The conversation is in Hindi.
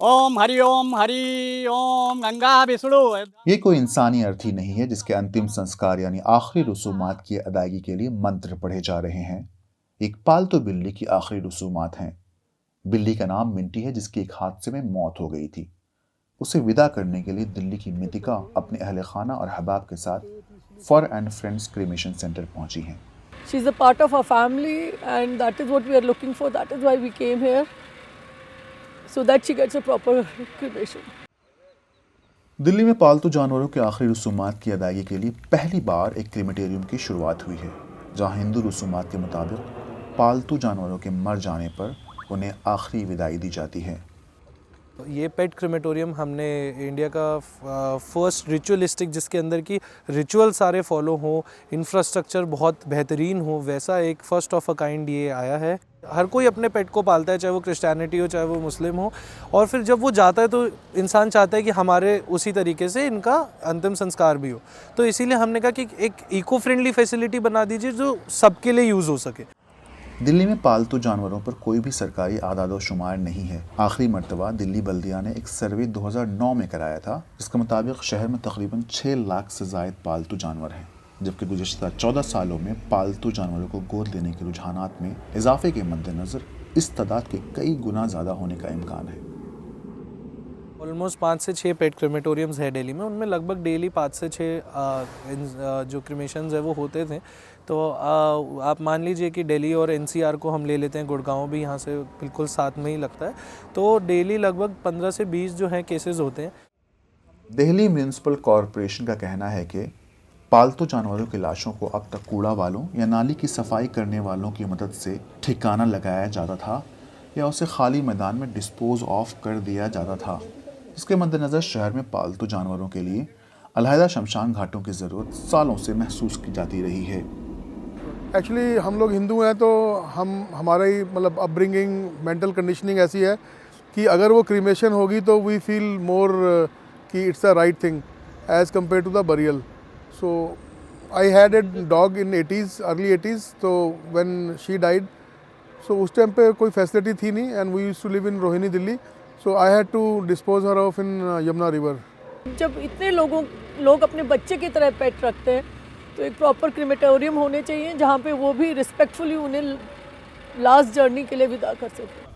ओम हरि ओम गंगा विष्णु। ये कोई इंसानी अर्थी नहीं है जिसके अंतिम संस्कार यानी आखिरी रसूमात की अदायगी के लिए मंत्र पढ़े जा रहे हैं। एक पालतू बिल्ली की आखिरी रसूमात हैं। बिल्ली का नाम मिंटी है जिसकी एक हादसे में मौत हो गई थी। उसे विदा करने के लिए दिल्ली की मितिका अपने अहले खाना और हबाब के साथ फर एंड फ्रेंड्स क्रीमेशन सेंटर पहुंची हैं। She's a part of our family and that is what we are looking for. That is why we came here, so that she gets a proper cremation. Delhi में पालतू जानवरों के आखिरी रसूमात की अदायगी के लिए पहली बार एक क्रीमेटेरियम की शुरुआत हुई है, जहां हिंदू रसूमात के मुताबिक पालतू जानवरों के मर जाने पर उन्हें आखिरी विदाई दी जाती है। ये पेट क्रेमेटोरियम हमने इंडिया का फर्स्ट रिचुअलिस्टिक, जिसके अंदर की रिचुअल सारे फॉलो हों, इंफ्रास्ट्रक्चर बहुत बेहतरीन हो, वैसा एक फर्स्ट ऑफ अ काइंड ये आया है। हर कोई अपने पेट को पालता है, चाहे वो क्रिश्चियनिटी हो चाहे वो मुस्लिम हो, और फिर जब वो जाता है तो इंसान चाहता है कि हमारे उसी तरीके से इनका अंतिम संस्कार भी हो। तो इसीलिए हमने कहा कि एक इको फ्रेंडली फैसिलिटी बना दीजिए जो सबके लिए यूज़ हो सके। दिल्ली में पालतू जानवरों पर कोई भी सरकारी आदाद शुमार नहीं है। आखिरी मरतबा दिल्ली बल्दिया ने एक सर्वे 2009 में कराया था, जिसके मुताबिक शहर में तकरीबन 6 लाख से ज़ायद पालतू जानवर हैं, जबकि गुज़श्ता 14 सालों में पालतू जानवरों को गोद लेने के रुझानात में इजाफे के मद्देनज़र इस तादाद के कई गुना ज़्यादा होने का इम्कान है। ऑलमोस्ट 5 से 6 पेट क्रेमेटोरियम्स है दिल्ली में, उनमें लगभग डेली 5 से 6 जो क्रीमेशंस है वो होते थे। तो आप मान लीजिए कि दिल्ली और एनसीआर को हम ले लेते हैं, गुड़गांव भी यहाँ से बिल्कुल साथ में ही लगता है, तो डेली लगभग 15 से 20 जो हैं केसेस होते हैं। दिल्ली म्यूनिसिपल कॉरपोरेशन का कहना है कि पालतू जानवरों की लाशों को अब तक कूड़ा वालों या नाली की सफाई करने वालों की मदद से ठिकाना लगाया जाता था या उसे खाली मैदान में डिस्पोज ऑफ कर दिया जाता था, जिसके मद्देनज़र शहर में पालतू जानवरों के लिए अलहदा शमशान घाटों की ज़रूरत सालों से महसूस की जाती रही है। एक्चुअली हम लोग हिंदू हैं तो हमारा ही मतलब अपब्रिंगिंग, मेंटल कंडीशनिंग ऐसी है कि अगर वो क्रीमेशन होगी तो वी फील मोर कि it's the right thing as compare to the burial. So I had a dog in 80s, early 80s, तो व्हेन शी डाइड, सो उस टाइम पे कोई फैसिलिटी थी नहीं and we used to live in Rohini Delhi, so I had to dispose her off in Yamuna river. जब इतने लोग अपने बच्चे की तरह पेट रखते हैं तो एक प्रॉपर क्रीमेटोरियम होने चाहिए जहाँ पे वो भी रिस्पेक्टफुली उन्हें लास्ट जर्नी के लिए विदा कर सकें।